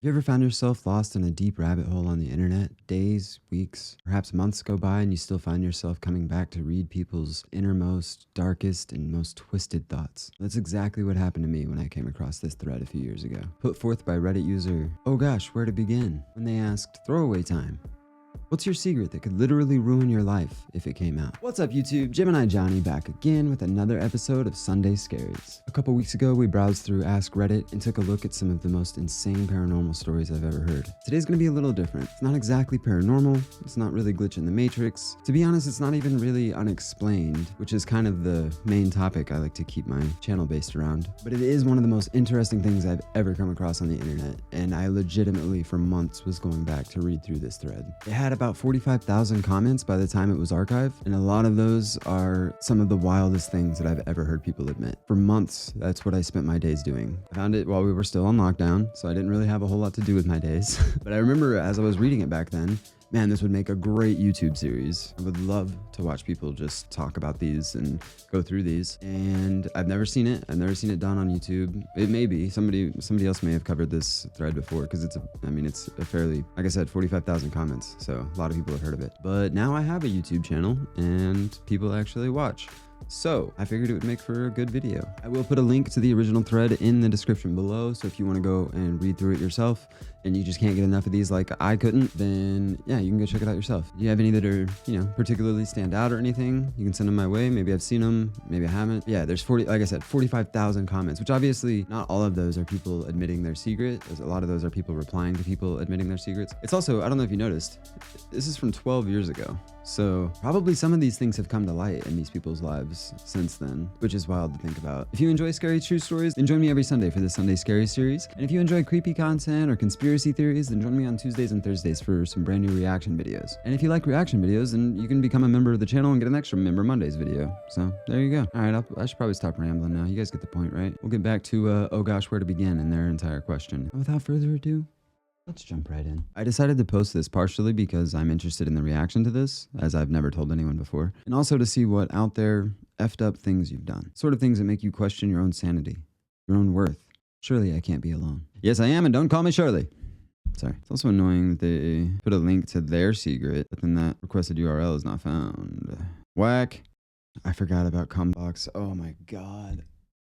You ever found yourself lost in a deep rabbit hole on the internet? Days, weeks, perhaps months go by and you still find yourself coming back to read people's innermost, darkest, and most twisted thoughts. That's exactly what happened to me when I came across this thread a few years ago. Put forth by Reddit user, "Oh gosh, where to begin?" when they asked, "Throwaway time. What's your secret that could literally ruin your life if it came out?" What's up, YouTube? Gemini Johnny back again with another episode of Sunday Scaries. A couple weeks ago, we browsed through askreddit and took a look at some of the most insane paranormal stories I've ever heard. Today's gonna be a little different. It's not exactly paranormal. It's not really glitch in the matrix. To be honest, it's not even really unexplained, which is kind of the main topic I like to keep my channel based around. But it is one of the most interesting things I've ever come across on the internet, and I legitimately for months was going back to read through this thread. It had about 45,000 comments by the time it was archived, and a lot of those are some of the wildest things that I've ever heard people admit. For months, that's what I spent my days doing. I found it while we were still on lockdown, so I didn't really have a whole lot to do with my days. But I remember as I was reading it back then, man, this would make a great YouTube series. I would love to watch people just talk about these and go through these. And I've never seen it. I've never seen it done on YouTube. It may be somebody else may have covered this thread before, because it's a fairly, like I said, 45,000 comments. So a lot of people have heard of it. But now I have a YouTube channel and people actually watch. So I figured it would make for a good video. I will put a link to the original thread in the description below. So if you want to go and read through it yourself and you just can't get enough of these like I couldn't, then yeah, you can go check it out yourself. Do you have any that are, particularly stand out or anything? You can send them my way. Maybe I've seen them, maybe I haven't. Yeah, there's 45,000 comments, which obviously not all of those are people admitting their secret. A lot of those are people replying to people admitting their secrets. It's also, I don't know if you noticed, this is from 12 years ago. So probably some of these things have come to light in these people's lives since then, which is wild to think about. If you enjoy scary true stories, then join me every Sunday for the Sunday Scary series. And if you enjoy creepy content or conspiracy theories, then join me on Tuesdays and Thursdays for some brand new reaction videos. And if you like reaction videos, then you can become a member of the channel and get an extra Member Mondays video. So there you go. All right, I should probably stop rambling now. You guys get the point, right? We'll get back to, oh gosh, where to begin in their entire question. Without further ado, let's jump right in. I decided to post this partially because I'm interested in the reaction to this, as I've never told anyone before, and also to see what out there effed up things you've done. Sort of things that make you question your own sanity, your own worth. Surely I can't be alone. Yes, I am, and don't call me Shirley. Sorry. It's also annoying that they put a link to their secret, but then that requested URL is not found. Whack. I forgot about Cumbox. Oh my god.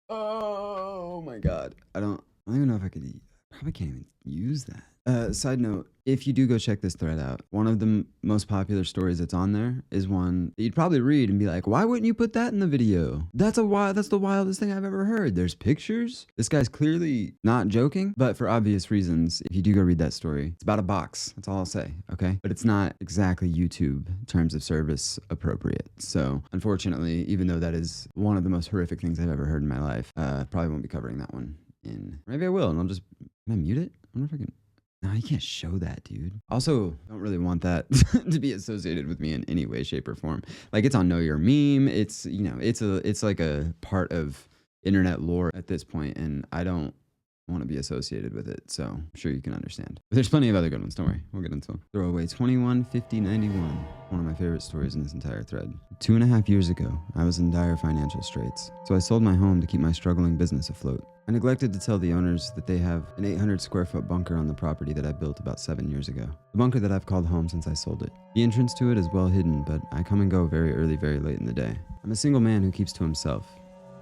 Oh my god. I don't even know if I could. Probably can't even use that. Side note, if you do go check this thread out, one of the most popular stories that's on there is one that you'd probably read and be like, why wouldn't you put that in the video? That's the wildest thing I've ever heard. There's pictures. This guy's clearly not joking, but for obvious reasons, if you do go read that story, it's about a box. That's all I'll say, okay? But it's not exactly YouTube terms of service appropriate. So unfortunately, even though that is one of the most horrific things I've ever heard in my life, probably won't be covering that one in. Maybe I will, and can I mute it? I wonder if I can. No, you can't show that, dude. Also, don't really want that to be associated with me in any way, shape, or form. Like, it's on Know Your Meme. It's, it's like a part of internet lore at this point, and I don't want to be associated with it, so I'm sure you can understand. But there's plenty of other good ones, don't worry. We'll get into them. Throwaway 215091. One of my favorite stories in this entire thread. 2.5 years ago, I was in dire financial straits, so I sold my home to keep my struggling business afloat. I neglected to tell the owners that they have an 800 square foot bunker on the property that I built about 7 years ago. The bunker that I've called home since I sold it. The entrance to it is well hidden, but I come and go very early, very late in the day. I'm a single man who keeps to himself.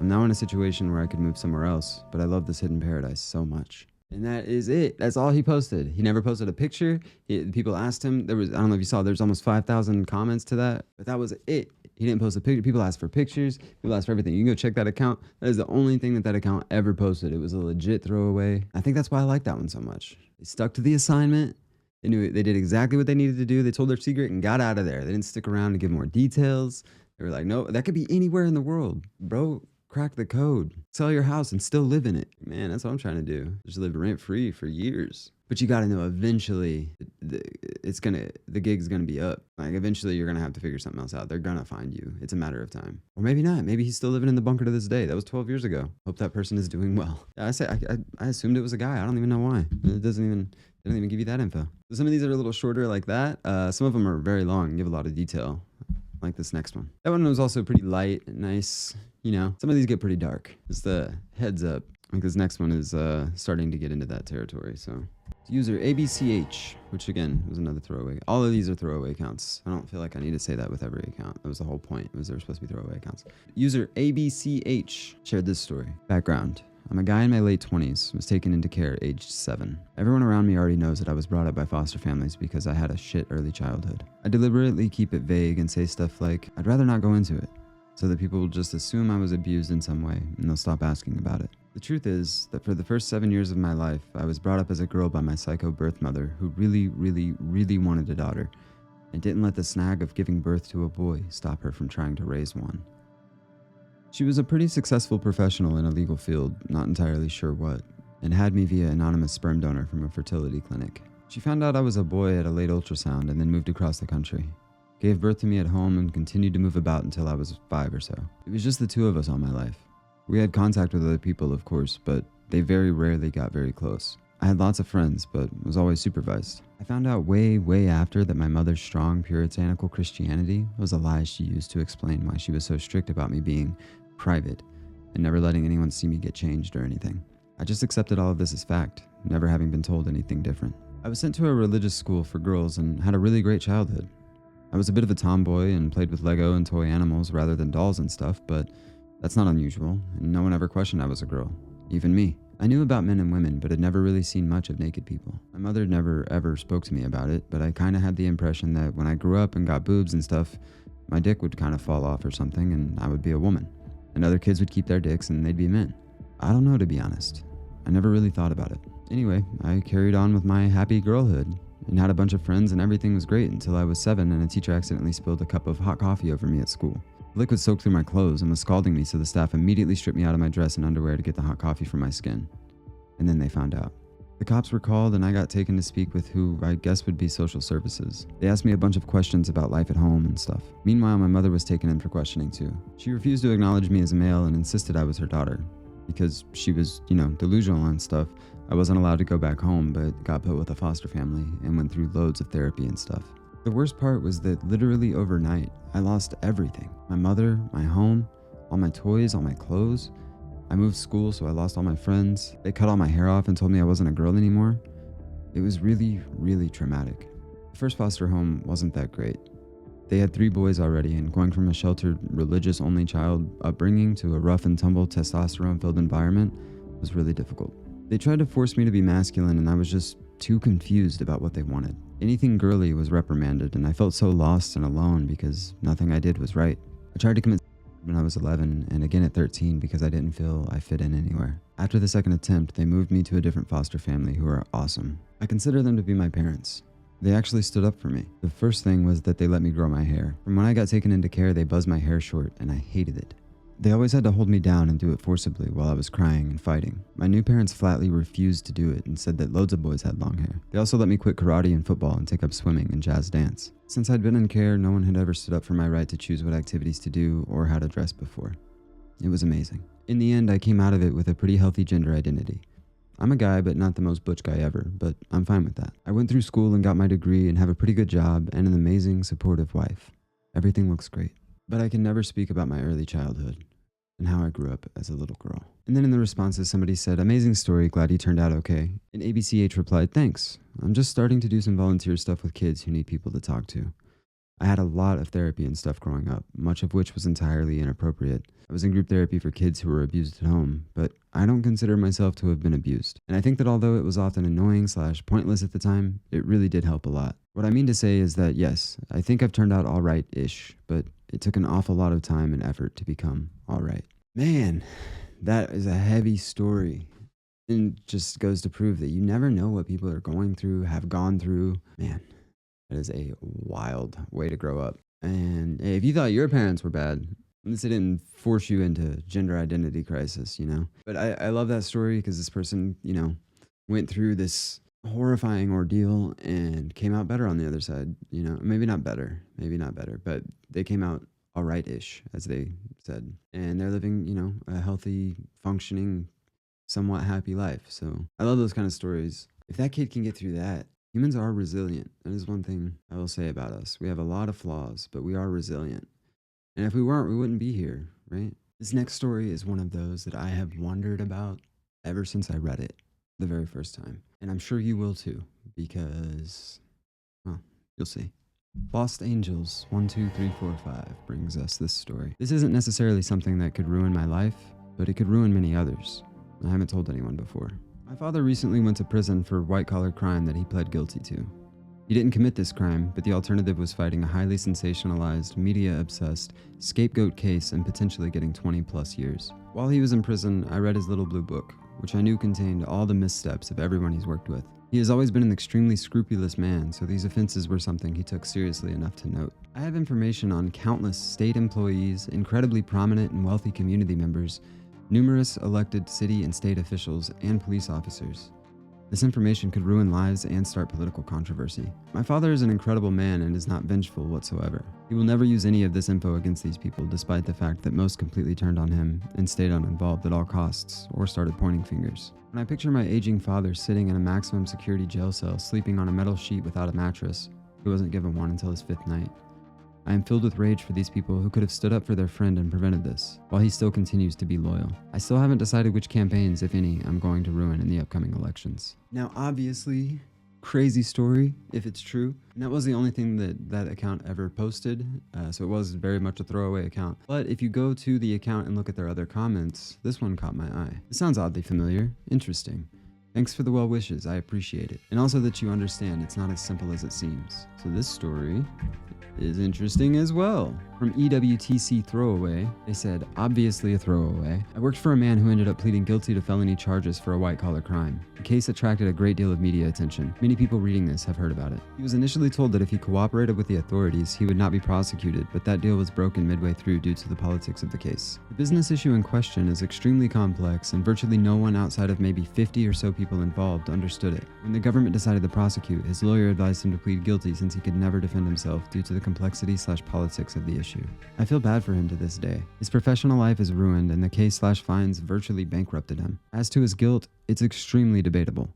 I'm now in a situation where I could move somewhere else, but I love this hidden paradise so much. And that is it. That's all he posted. He never posted a picture. People asked him. I don't know if you saw, there's almost 5,000 comments to that, but that was it. He didn't post a picture. People asked for pictures. People asked for everything. You can go check that account. That is the only thing that account ever posted. It was a legit throwaway. I think that's why I like that one so much. They stuck to the assignment. They knew they did exactly what they needed to do. They told their secret and got out of there. They didn't stick around to give more details. They were like, no, that could be anywhere in the world, bro. Crack the code, sell your house and still live in it. Man, that's what I'm trying to do. Just live rent free for years. But you got to know eventually the gig's going to be up. Like eventually you're going to have to figure something else out. They're going to find you. It's a matter of time. Or maybe not. Maybe he's still living in the bunker to this day. That was 12 years ago. Hope that person is doing well. Yeah, I assumed it was a guy. I don't even know why. It doesn't even give you that info. So some of these are a little shorter like that. Some of them are very long and give a lot of detail. Like this next one. That one was also pretty light and nice. Some of these get pretty dark. Just the heads up. Like this next one is starting to get into that territory. So user ABCH, which again was another throwaway. All of these are throwaway accounts. I don't feel like I need to say that with every account. That was the whole point, was they were supposed to be throwaway accounts. User ABCH shared this story. Background. I'm a guy in my late 20s, was taken into care aged 7. Everyone around me already knows that I was brought up by foster families because I had a shit early childhood. I deliberately keep it vague and say stuff like, I'd rather not go into it, so that people will just assume I was abused in some way and they'll stop asking about it. The truth is that for the first 7 years of my life, I was brought up as a girl by my psycho birth mother who really wanted a daughter and didn't let the snag of giving birth to a boy stop her from trying to raise one. She was a pretty successful professional in a legal field, not entirely sure what, and had me via anonymous sperm donor from a fertility clinic. She found out I was a boy at a late ultrasound and then moved across the country. Gave birth to me at home and continued to move about until I was 5 or so. It was just the two of us all my life. We had contact with other people, of course, but they very rarely got very close. I had lots of friends, but was always supervised. I found out way after that my mother's strong puritanical Christianity was a lie she used to explain why she was so strict about me being private and never letting anyone see me get changed or anything. I just accepted all of this as fact, never having been told anything different. I was sent to a religious school for girls and had a really great childhood. I was a bit of a tomboy and played with Lego and toy animals rather than dolls and stuff, but that's not unusual, and no one ever questioned I was a girl, even me. I knew about men and women, but had never really seen much of naked people. My mother never ever spoke to me about it, but I kinda had the impression that when I grew up and got boobs and stuff, my dick would kinda fall off or something and I would be a woman. And other kids would keep their dicks and they'd be men. I don't know, to be honest. I never really thought about it. Anyway, I carried on with my happy girlhood and had a bunch of friends and everything was great until I was 7 and a teacher accidentally spilled a cup of hot coffee over me at school. The liquid soaked through my clothes and was scalding me, so the staff immediately stripped me out of my dress and underwear to get the hot coffee from my skin. And then they found out. The cops were called and I got taken to speak with who I guess would be social services. They asked me a bunch of questions about life at home and stuff. Meanwhile, my mother was taken in for questioning too. She refused to acknowledge me as a male and insisted I was her daughter. Because she was, delusional and stuff, I wasn't allowed to go back home, but got put with a foster family and went through loads of therapy and stuff. The worst part was that literally overnight, I lost everything. My mother, my home, all my toys, all my clothes. I moved school, so I lost all my friends. They cut all my hair off and told me I wasn't a girl anymore. It was really traumatic. The first foster home wasn't that great. They had 3 boys already, and going from a sheltered, religious-only child upbringing to a rough and tumble, testosterone-filled environment was really difficult. They tried to force me to be masculine, and I was just too confused about what they wanted. Anything girly was reprimanded, and I felt so lost and alone because nothing I did was right. I tried to commit when I was 11 and again at 13 because I didn't feel I fit in anywhere. After the second attempt, they moved me to a different foster family who are awesome. I consider them to be my parents. They actually stood up for me. The first thing was that they let me grow my hair. From when I got taken into care, they buzzed my hair short and I hated it. They always had to hold me down and do it forcibly while I was crying and fighting. My new parents flatly refused to do it and said that loads of boys had long hair. They also let me quit karate and football and take up swimming and jazz dance. Since I'd been in care, no one had ever stood up for my right to choose what activities to do or how to dress before. It was amazing. In the end, I came out of it with a pretty healthy gender identity. I'm a guy, but not the most butch guy ever, but I'm fine with that. I went through school and got my degree and have a pretty good job and an amazing, supportive wife. Everything looks great. But I can never speak about my early childhood and how I grew up as a little girl. And then in the responses, somebody said, "Amazing story, glad you turned out okay." And ABCH replied, "Thanks. I'm just starting to do some volunteer stuff with kids who need people to talk to." I had a lot of therapy and stuff growing up, much of which was entirely inappropriate. I was in group therapy for kids who were abused at home, but I don't consider myself to have been abused. And I think that although it was often annoying/pointless at the time, it really did help a lot. What I mean to say is that yes, I think I've turned out alright-ish, but it took an awful lot of time and effort to become alright. Man, that is a heavy story. And just goes to prove that you never know what people are going through, have gone through. Man, that is a wild way to grow up. And hey, if you thought your parents were bad, at least they didn't force you into gender identity crisis, But I love that story because this person, went through this horrifying ordeal and came out better on the other side, Maybe not better, but they came out all right-ish, as they said. And they're living, a healthy, functioning, somewhat happy life. So I love those kind of stories. If that kid can get through that, humans are resilient. That is one thing I will say about us. We have a lot of flaws, but we are resilient. And if we weren't, we wouldn't be here, right? This next story is one of those that I have wondered about ever since I read it the very first time. And I'm sure you will too, because, well, you'll see. Lost Angels 1, 2, 3, 4, 5 brings us this story. This isn't necessarily something that could ruin my life, but it could ruin many others. I haven't told anyone before. My father recently went to prison for a white-collar crime that he pled guilty to. He didn't commit this crime, but the alternative was fighting a highly sensationalized, media-obsessed, scapegoat case and potentially getting 20+ years. While he was in prison, I read his little blue book, which I knew contained all the missteps of everyone he's worked with. He has always been an extremely scrupulous man, so these offenses were something he took seriously enough to note. I have information on countless state employees, incredibly prominent and wealthy community members, numerous elected city and state officials, and police officers. This information could ruin lives and start political controversy. My father is an incredible man and is not vengeful whatsoever. He will never use any of this info against these people, despite the fact that most completely turned on him and stayed uninvolved at all costs, or started pointing fingers. When I picture my aging father sitting in a maximum security jail cell, sleeping on a metal sheet without a mattress, he wasn't given one until his 5th night. I am filled with rage for these people who could have stood up for their friend and prevented this, while he still continues to be loyal. I still haven't decided which campaigns, if any, I'm going to ruin in the upcoming elections. Now, obviously, crazy story, if it's true. And that was the only thing that account ever posted, so it was very much a throwaway account. But if you go to the account and look at their other comments, this one caught my eye. It sounds oddly familiar. Interesting. Thanks for the well wishes, I appreciate it. And also that you understand it's not as simple as it seems. So this story is interesting as well. From EWTC Throwaway, they said, obviously a throwaway. I worked for a man who ended up pleading guilty to felony charges for a white-collar crime. The case attracted a great deal of media attention. Many people reading this have heard about it. He was initially told that if he cooperated with the authorities, he would not be prosecuted, but that deal was broken midway through due to the politics of the case. The business issue in question is extremely complex, and virtually no one outside of maybe 50 or so people involved understood it. When the government decided to prosecute, his lawyer advised him to plead guilty since he could never defend himself due to the complexity/politics of the issue. I feel bad for him to this day. His professional life is ruined and the case/fines virtually bankrupted him. As to his guilt, it's extremely debatable,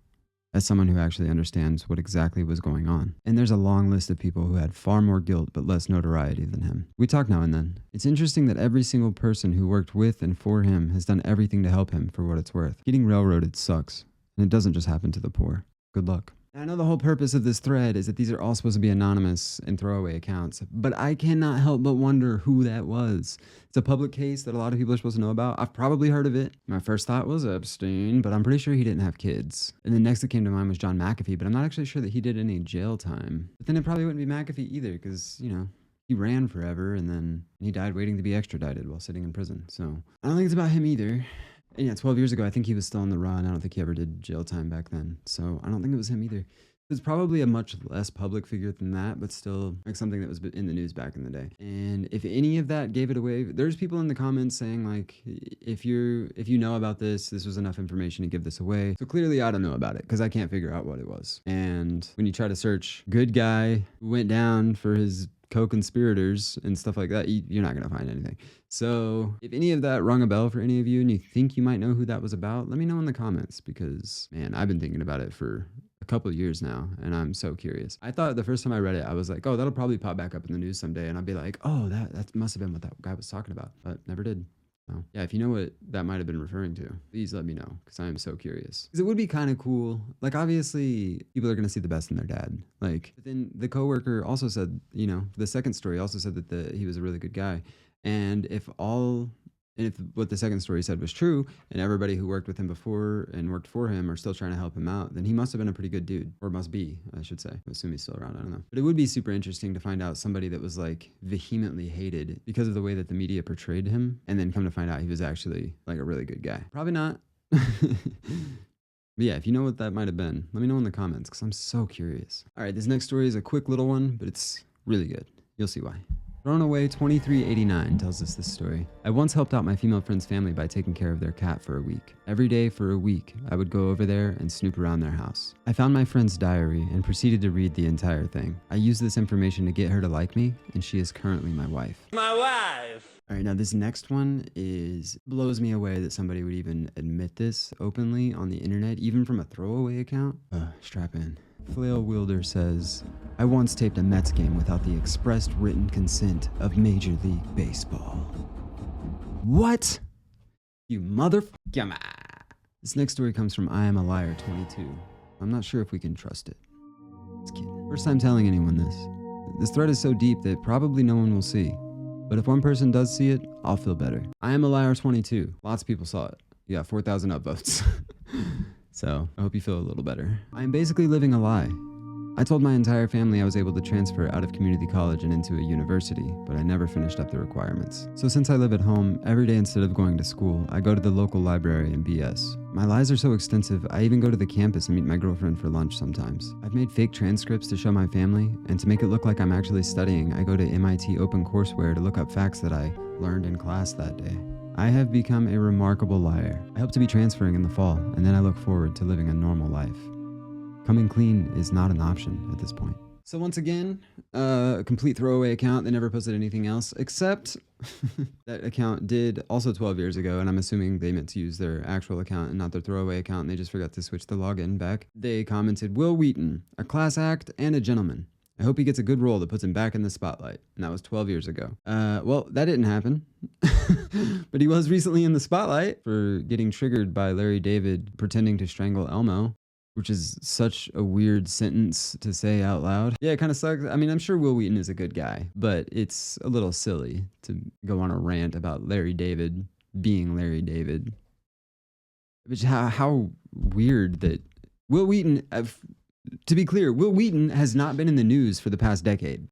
as someone who actually understands what exactly was going on. And there's a long list of people who had far more guilt but less notoriety than him. We talk now and then. It's interesting that every single person who worked with and for him has done everything to help him for what it's worth. Getting railroaded sucks, and it doesn't just happen to the poor. Good luck. I know the whole purpose of this thread is that these are all supposed to be anonymous and throwaway accounts, but I cannot help but wonder who that was. It's a public case that a lot of people are supposed to know about. I've probably heard of it. My first thought was Epstein, but I'm pretty sure he didn't have kids. And the next that came to mind was John McAfee, but I'm not actually sure that he did any jail time. But then it probably wouldn't be McAfee either, because, you know, he ran forever and then he died waiting to be extradited while sitting in prison. So I don't think it's about him either. And yeah, 12 years ago, I think he was still on the run. I don't think he ever did jail time back then. So I don't think it was him either. It's probably a much less public figure than that, but still like something that was in the news back in the day. And if any of that gave it away, there's people in the comments saying like, if you know about this was enough information to give this away. So clearly I don't know about it because I can't figure out what it was. And when you try to search good guy who went down for his co-conspirators and stuff like that, you're not going to find anything. So if any of that rung a bell for any of you and you think you might know who that was about, let me know in the comments because, man, I've been thinking about it for a couple of years now and I'm so curious. I thought the first time I read it, I was like, oh, that'll probably pop back up in the news someday and I'll be like, oh, that must have been what that guy was talking about, but never did. So yeah, if you know what that might have been referring to, please let me know because I am so curious. Because it would be kind of cool. Like obviously people are going to see the best in their dad. Like, but then the coworker also said, you know, the second story also said that he was a really good guy. And if what the second story said was true and everybody who worked with him before and worked for him are still trying to help him out, then he must have been a pretty good dude, or must be, I should say. I assume he's still around, I don't know. But it would be super interesting to find out somebody that was like vehemently hated because of the way that the media portrayed him and then come to find out he was actually like a really good guy. Probably not. But yeah, if you know what that might have been, let me know in the comments because I'm so curious. All right, this next story is a quick little one, but it's really good. You'll see why. Thrown Away 2389 tells us this story. I once helped out my female friend's family by taking care of their cat for a week. Every day for a week, I would go over there and snoop around their house. I found my friend's diary and proceeded to read the entire thing. I used this information to get her to like me, and she is currently my wife. My wife! All right, now this next one blows me away that somebody would even admit this openly on the internet, even from a throwaway account. Strap in. Flail Wielder says, I once taped a Mets game without the expressed written consent of Major League Baseball. What? You motherfucker. This next story comes from I Am a Liar 22. I'm not sure if we can trust it. Just kidding. First time telling anyone this. This thread is so deep that probably no one will see. But if one person does see it, I'll feel better. I Am a Liar 22. Lots of people saw it. You got 4,000 upvotes. So I hope you feel a little better. I am basically living a lie. I told my entire family I was able to transfer out of community college and into a university, but I never finished up the requirements. So since I live at home, every day instead of going to school, I go to the local library and BS. My lies are so extensive, I even go to the campus and meet my girlfriend for lunch sometimes. I've made fake transcripts to show my family, and to make it look like I'm actually studying, I go to MIT OpenCourseWare to look up facts that I learned in class that day. I have become a remarkable liar. I hope to be transferring in the fall, and then I look forward to living a normal life. Coming clean is not an option at this point. So once again, a complete throwaway account. They never posted anything else, except that account did also 12 years ago, and I'm assuming they meant to use their actual account and not their throwaway account, and they just forgot to switch the login back. They commented, Will Wheaton, a class act and a gentleman. I hope he gets a good role that puts him back in the spotlight. And that was 12 years ago. Well, that didn't happen. But he was recently in the spotlight for getting triggered by Larry David pretending to strangle Elmo, which is such a weird sentence to say out loud. Yeah, it kind of sucks. I mean, I'm sure Will Wheaton is a good guy, but it's a little silly to go on a rant about Larry David being Larry David. Which how weird that Will Wheaton, to be clear, Will Wheaton has not been in the news for the past decade.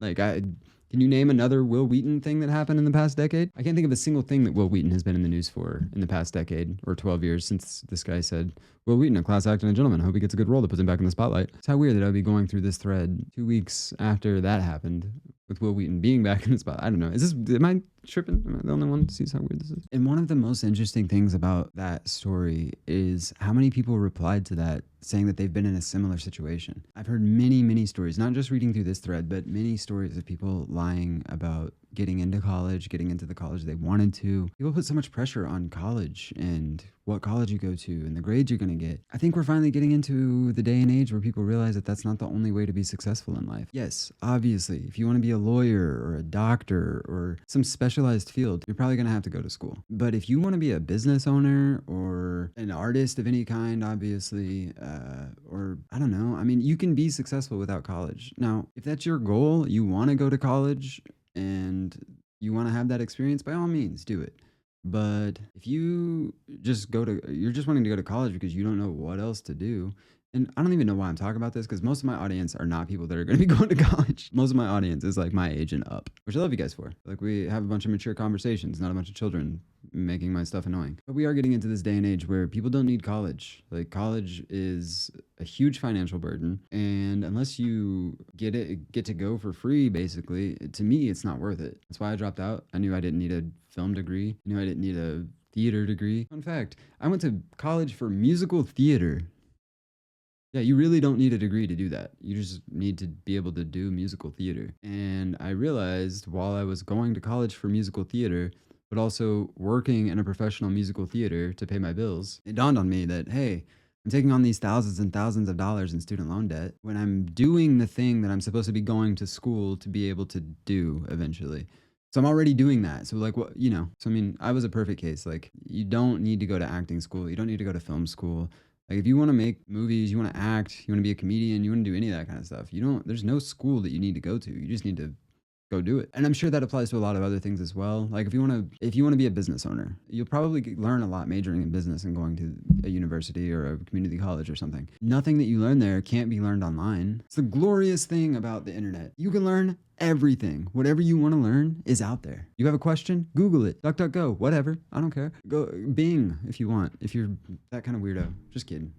Can you name another Will Wheaton thing that happened in the past decade? I can't think of a single thing that Will Wheaton has been in the news for in the past decade or 12 years since this guy said, Will Wheaton, a class act and a gentleman. I hope he gets a good role that puts him back in the spotlight. It's how weird that I would be going through this thread 2 weeks after that happened with Will Wheaton being back in the spotlight. I don't know. Am I tripping? Am I the only one to see how weird this is? And one of the most interesting things about that story is how many people replied to that saying that they've been in a similar situation. I've heard many, many stories, not just reading through this thread, but many stories of people lying about getting into college, getting into the college they wanted to. People put so much pressure on college and what college you go to and the grades you're going to get. I think we're finally getting into the day and age where people realize that that's not the only way to be successful in life. Yes, obviously, if you want to be a lawyer or a doctor or some specialized field, you're probably going to have to go to school. But if you want to be a business owner or an artist of any kind, obviously, or I don't know, I mean, you can be successful without college. Now, if that's your goal, you want to go to college and you want to have that experience, by all means, do it. But if you're just wanting to go to college because you don't know what else to do, and I don't even know why I'm talking about this because most of my audience are not people that are going to be going to college. Most of my audience is like my age and up, which I love you guys for. Like we have a bunch of mature conversations, not a bunch of children making my stuff annoying. But we are getting into this day and age where people don't need college. Like college is a huge financial burden. And unless you get to go for free, basically, to me, it's not worth it. That's why I dropped out. I knew I didn't need a film degree. I knew I didn't need a theater degree. Fun fact, I went to college for musical theater. Yeah, you really don't need a degree to do that. You just need to be able to do musical theater. And I realized while I was going to college for musical theater, but also working in a professional musical theater to pay my bills, it dawned on me that, hey, I'm taking on these thousands and thousands of dollars in student loan debt when I'm doing the thing that I'm supposed to be going to school to be able to do eventually. So I'm already doing that. So like, what, so I mean, I was a perfect case. Like you don't need to go to acting school. You don't need to go to film school. Like if you want to make movies, you want to act, you want to be a comedian, you want to do any of that kind of stuff, there's no school that you need to go to. You just need to go do it. And I'm sure that applies to a lot of other things as well. Like if you want to be a business owner, you'll probably learn a lot majoring in business and going to a university or a community college or something. Nothing that you learn there can't be learned online. It's the glorious thing about the internet. You can learn everything. Whatever you want to learn is out there. You have a question? Google it. DuckDuckGo. Whatever. I don't care. Go Bing if you want. If you're that kind of weirdo. Just kidding.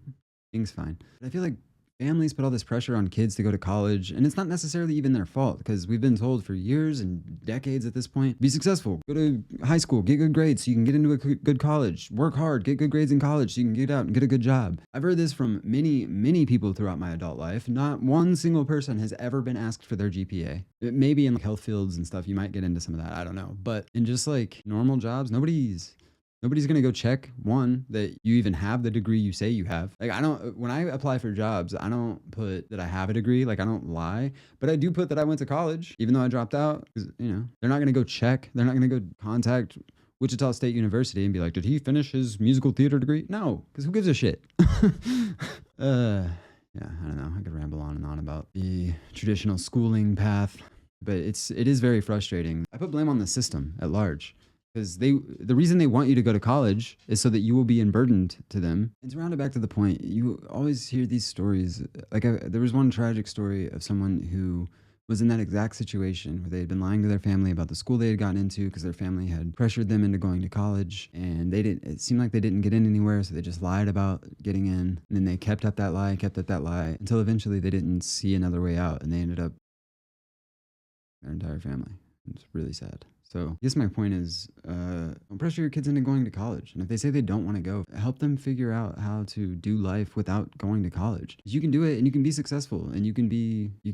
Bing's fine. But I feel like families put all this pressure on kids to go to college, and it's not necessarily even their fault because we've been told for years and decades at this point, be successful, go to high school, get good grades so you can get into a good college, work hard, get good grades in college so you can get out and get a good job. I've heard this from many, many people throughout my adult life. Not one single person has ever been asked for their GPA. Maybe in like health fields and stuff, you might get into some of that. I don't know. But in just like normal jobs, nobody's going to go check, one, that you even have the degree you say you have. Like, when I apply for jobs, I don't put that I have a degree. Like, I don't lie, but I do put that I went to college, even though I dropped out. 'Cause, they're not going to go check. They're not going to go contact Wichita State University and be like, did he finish his musical theater degree? No, because who gives a shit? Yeah, I don't know. I could ramble on and on about the traditional schooling path, but it is very frustrating. I put blame on the system at large because the reason they want you to go to college is so that you will be unburdened to them. And to round it back to the point, you always hear these stories. Like there was one tragic story of someone who was in that exact situation where they had been lying to their family about the school they had gotten into because their family had pressured them into going to college, and it seemed like they didn't get in anywhere, so they just lied about getting in, and then they kept up that lie until eventually they didn't see another way out, and they ended up their entire family. It's really sad. So I guess my point is, don't pressure your kids into going to college. And if they say they don't want to go, help them figure out how to do life without going to college. You can do it and you can be successful and you can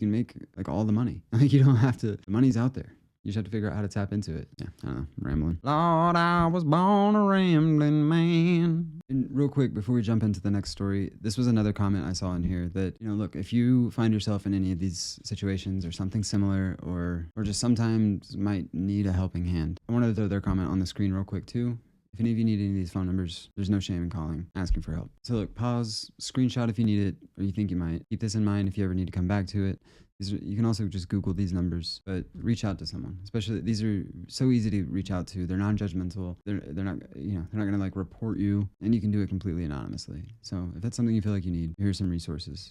make like all the money. Like you don't have to, the money's out there. You just have to figure out how to tap into it. Yeah, I don't know, I'm rambling. Lord, I was born a rambling man. And real quick, before we jump into the next story, this was another comment I saw in here that, look, if you find yourself in any of these situations or something similar, or just sometimes might need a helping hand, I wanted to throw their comment on the screen real quick too. If any of you need any of these phone numbers, there's no shame in calling, asking for help. So look, pause, screenshot if you need it, or you think you might. Keep this in mind if you ever need to come back to it. You can also just Google these numbers, but reach out to someone. Especially, these are so easy to reach out to. They're non-judgmental. They're not, they're not gonna like report you, and you can do it completely anonymously. So if that's something you feel like you need, here's some resources.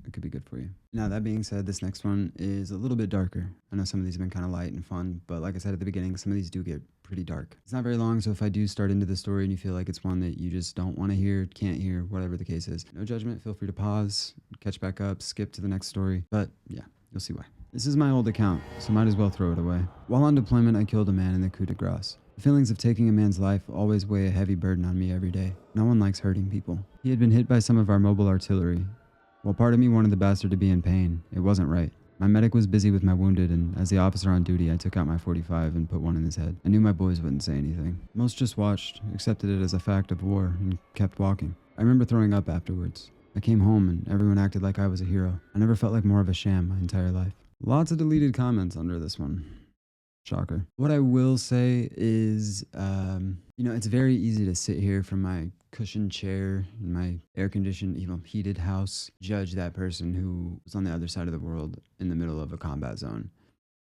It could be good for you. Now, that being said, this next one is a little bit darker. I know some of these have been kind of light and fun, but like I said at the beginning, some of these do get pretty dark. It's not very long, so if I do start into the story and you feel like it's one that you just don't want to hear, can't hear, whatever the case is, no judgment. Feel free to pause, catch back up, skip to the next story. But yeah, you'll see why. This is my old account, so might as well throw it away. While on deployment, I killed a man in the coup de grace. The feelings of taking a man's life always weigh a heavy burden on me every day. No one likes hurting people. He had been hit by some of our mobile artillery. While part of me wanted the bastard to be in pain, it wasn't right. My medic was busy with my wounded, and as the officer on duty, I took out my .45 and put one in his head. I knew my boys wouldn't say anything. Most just watched, accepted it as a fact of war, and kept walking. I remember throwing up afterwards. I came home and everyone acted like I was a hero. I never felt like more of a sham my entire life. Lots of deleted comments under this one. Shocker. What I will say is, it's very easy to sit here from my cushioned chair in my air-conditioned, heated house, judge that person who was on the other side of the world in the middle of a combat zone.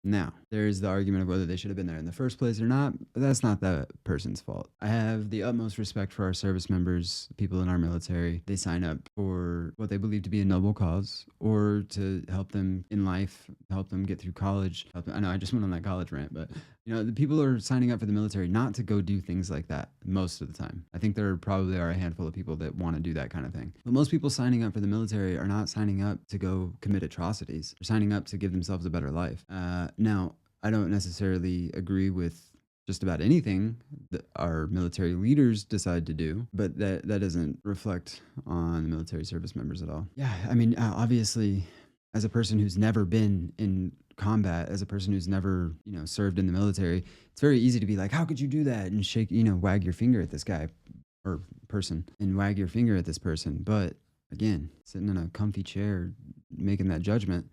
Now, there's the argument of whether they should have been there in the first place or not, but that's not that person's fault. I have the utmost respect for our service members, people in our military. They sign up for what they believe to be a noble cause, or to help them in life, help them get through college. I know I just went on that college rant, but the people are signing up for the military not to go do things like that most of the time. I think there probably are a handful of people that want to do that kind of thing. But most people signing up for the military are not signing up to go commit atrocities. They're signing up to give themselves a better life. Now, I don't necessarily agree with just about anything that our military leaders decide to do, but that doesn't reflect on the military service members at all. Yeah, I mean, obviously, as a person who's never been in combat, as a person who's never, served in the military, it's very easy to be like, how could you do that? And shake, wag your finger at this guy or person and wag your finger at this person. But again, sitting in a comfy chair, making that judgment,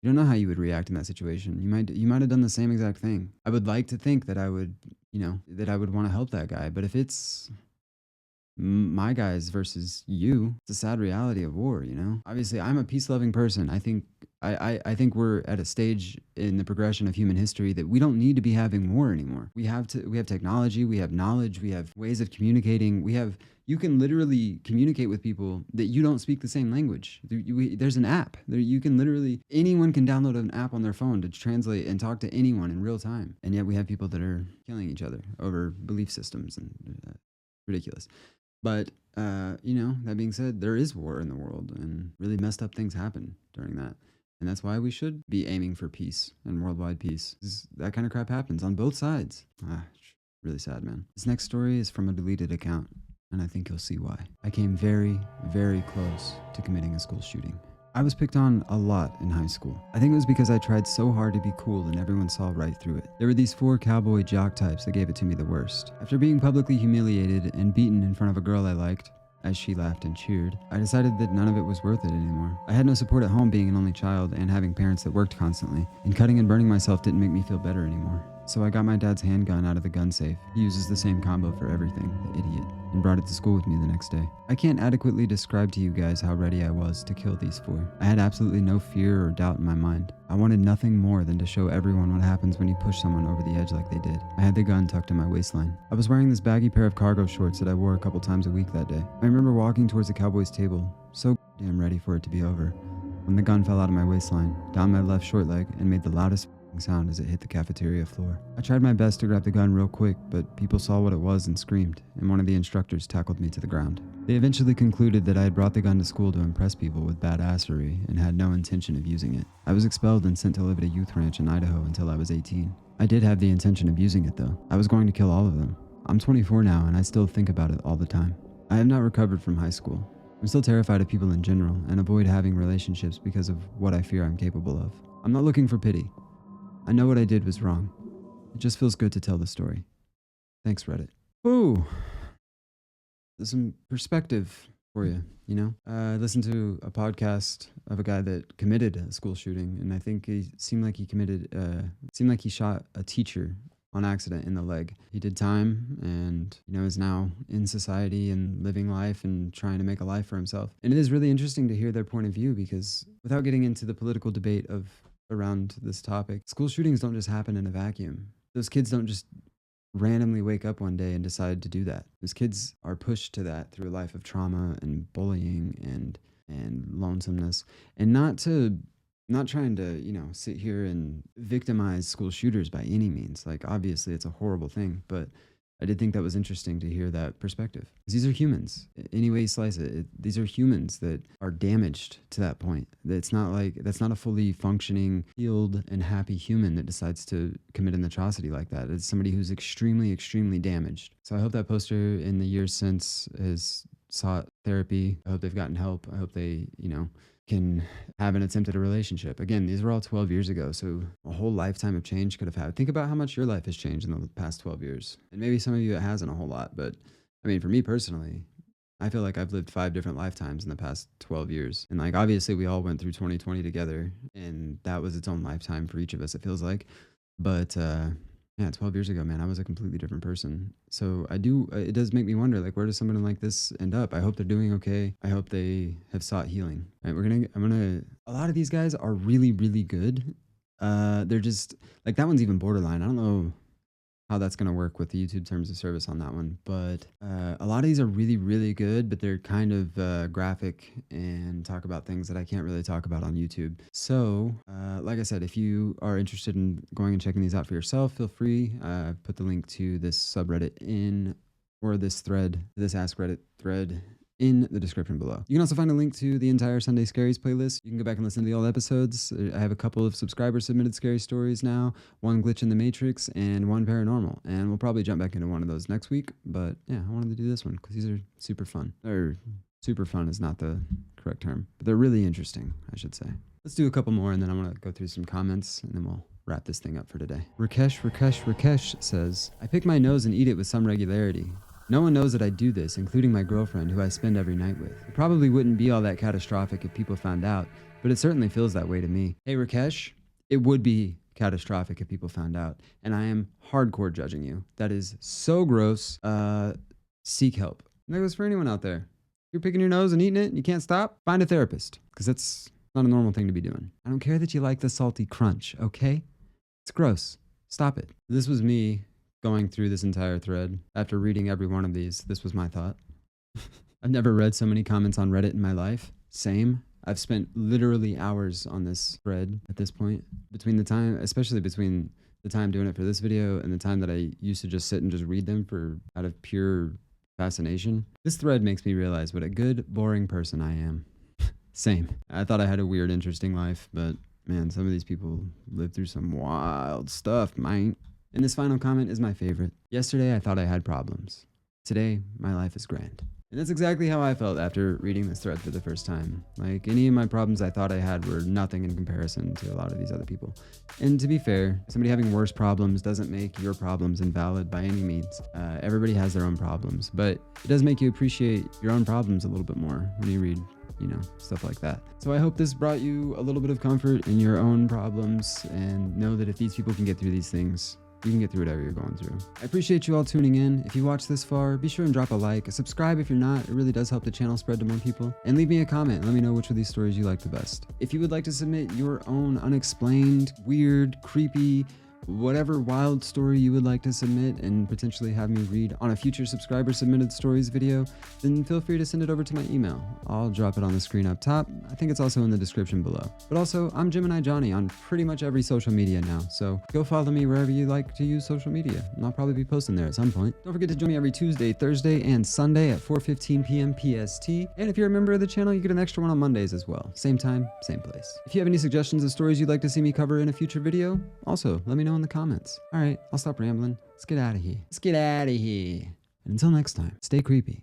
you don't know how you would react in that situation. You might have done the same exact thing. I would like to think that I would, that I would want to help that guy. But if it's my guys versus you, it's a sad reality of war, Obviously, I'm a peace-loving person. I think I think we're at a stage in the progression of human history that we don't need to be having war anymore. We have technology, we have knowledge, we have ways of communicating. You can literally communicate with people that you don't speak the same language. There's an app. Anyone can download an app on their phone to translate and talk to anyone in real time. And yet we have people that are killing each other over belief systems, and ridiculous. But, that being said, there is war in the world, and really messed up things happen during that. And that's why we should be aiming for peace and worldwide peace. That kind of crap happens on both sides. Really sad, man. This next story is from a deleted account, and I think you'll see why. I came very, very close to committing a school shooting. I was picked on a lot in high school. I think it was because I tried so hard to be cool and everyone saw right through it. There were these 4 cowboy jock types that gave it to me the worst. After being publicly humiliated and beaten in front of a girl I liked, as she laughed and cheered, I decided that none of it was worth it anymore. I had no support at home being an only child and having parents that worked constantly, and cutting and burning myself didn't make me feel better anymore. So I got my dad's handgun out of the gun safe. He uses the same combo for everything, the idiot, and brought it to school with me the next day. I can't adequately describe to you guys how ready I was to kill these four. I had absolutely no fear or doubt in my mind. I wanted nothing more than to show everyone what happens when you push someone over the edge like they did. I had the gun tucked in my waistline. I was wearing this baggy pair of cargo shorts that I wore a couple times a week that day. I remember walking towards the Cowboys table, so damn ready for it to be over, when the gun fell out of my waistline, down my left short leg, and made the loudest sound as it hit the cafeteria floor. I tried my best to grab the gun real quick, but people saw what it was and screamed, and one of the instructors tackled me to the ground. They eventually concluded that I had brought the gun to school to impress people with badassery and had no intention of using it. I was expelled and sent to live at a youth ranch in Idaho until I was 18. I did have the intention of using it though. I was going to kill all of them. I'm 24 now and I still think about it all the time. I have not recovered from high school. I'm still terrified of people in general and avoid having relationships because of what I fear I'm capable of. I'm not looking for pity. I know what I did was wrong. It just feels good to tell the story. Thanks, Reddit. Ooh. There's some perspective for you, you know? I listened to a podcast of a guy that committed a school shooting, and I think he seemed like he shot a teacher on accident in the leg. He did time and, is now in society and living life and trying to make a life for himself. And it is really interesting to hear their point of view because without getting into the political debate around this topic, school shootings don't just happen in a vacuum. Those kids don't just randomly wake up one day and decide to do that. Those kids are pushed to that through a life of trauma and bullying and lonesomeness. And not trying to, sit here and victimize school shooters by any means. Like, obviously, it's a horrible thing, but I did think that was interesting to hear that perspective. Because these are humans. Any way you slice it, these are humans that are damaged to that point. That's not a fully functioning, healed, and happy human that decides to commit an atrocity like that. It's somebody who's extremely, extremely damaged. So I hope that poster in the years since has sought therapy. I hope they've gotten help. I hope they, can have an attempt at a relationship. Again, these were all 12 years ago, so a whole lifetime of change could have happened. Think about how much your life has changed in the past 12 years. And maybe some of you it hasn't a whole lot, but I mean, for me personally, I feel like I've lived 5 different lifetimes in the past 12 years. And like, obviously we all went through 2020 together and that was its own lifetime for each of us, it feels like. But, yeah, 12 years ago, man, I was a completely different person. So it does make me wonder, like, where does someone like this end up? I hope they're doing okay. I hope they have sought healing. All right, a lot of these guys are really, really good. They're just, like, that one's even borderline. I don't know how that's going to work with the YouTube terms of service on that one. But a lot of these are really, really good, but they're kind of graphic and talk about things that I can't really talk about on YouTube. So, like I said, if you are interested in going and checking these out for yourself, feel free. Put the link to this subreddit or this thread, this askreddit thread in the description below. You can also find a link to the entire Sunday Scaries playlist. You can go back and listen to the old episodes. I have a couple of subscriber submitted scary stories now, one glitch in the Matrix and one paranormal. And we'll probably jump back into one of those next week. But yeah, I wanted to do this one because these are super fun. Or super fun is not the correct term, but they're really interesting, I should say. Let's do a couple more and then I'm going to go through some comments and then we'll wrap this thing up for today. Rakesh says, I pick my nose and eat it with some regularity. No one knows that I do this, including my girlfriend, who I spend every night with. It probably wouldn't be all that catastrophic if people found out, but it certainly feels that way to me. Hey, Rakesh, it would be catastrophic if people found out, and I am hardcore judging you. That is so gross. Seek help. And that goes for anyone out there. If you're picking your nose and eating it and you can't stop, find a therapist, because that's not a normal thing to be doing. I don't care that you like the salty crunch, okay? It's gross. Stop it. This was me going through this entire thread. After reading every one of these, this was my thought. I've never read so many comments on Reddit in my life. Same. I've spent literally hours on this thread at this point. Especially between the time doing it for this video and the time that I used to just sit and just read them out of pure fascination. This thread makes me realize what a good, boring person I am. Same. I thought I had a weird, interesting life, but man, some of these people live through some wild stuff, man. And this final comment is my favorite. Yesterday, I thought I had problems. Today, my life is grand. And that's exactly how I felt after reading this thread for the first time. Like, any of my problems I thought I had were nothing in comparison to a lot of these other people. And to be fair, somebody having worse problems doesn't make your problems invalid by any means. Everybody has their own problems, but it does make you appreciate your own problems a little bit more when you read, stuff like that. So I hope this brought you a little bit of comfort in your own problems and know that if these people can get through these things, You can get through whatever you're going through. I appreciate you all tuning in. If you watched this far, be sure and drop a like, subscribe if you're not. It really does help the channel spread to more people. And leave me a comment. Let me know which of these stories you like the best. If you would like to submit your own unexplained, weird, creepy, whatever wild story you would like to submit and potentially have me read on a future subscriber submitted stories video, then feel free to send it over to my email. I'll drop it on the screen up top. I think it's also in the description below. But also, I'm Gemini Jonny on pretty much every social media now, so go follow me wherever you like to use social media, and I'll probably be posting there at some point. Don't forget to join me every Tuesday, Thursday, and Sunday at 4:15 p.m. PST. And if you're a member of the channel, you get an extra one on Mondays as well. Same time, same place. If you have any suggestions of stories you'd like to see me cover in a future video, also let me know in the comments. All right, I'll stop rambling. Let's get out of here. And until next time, stay creepy.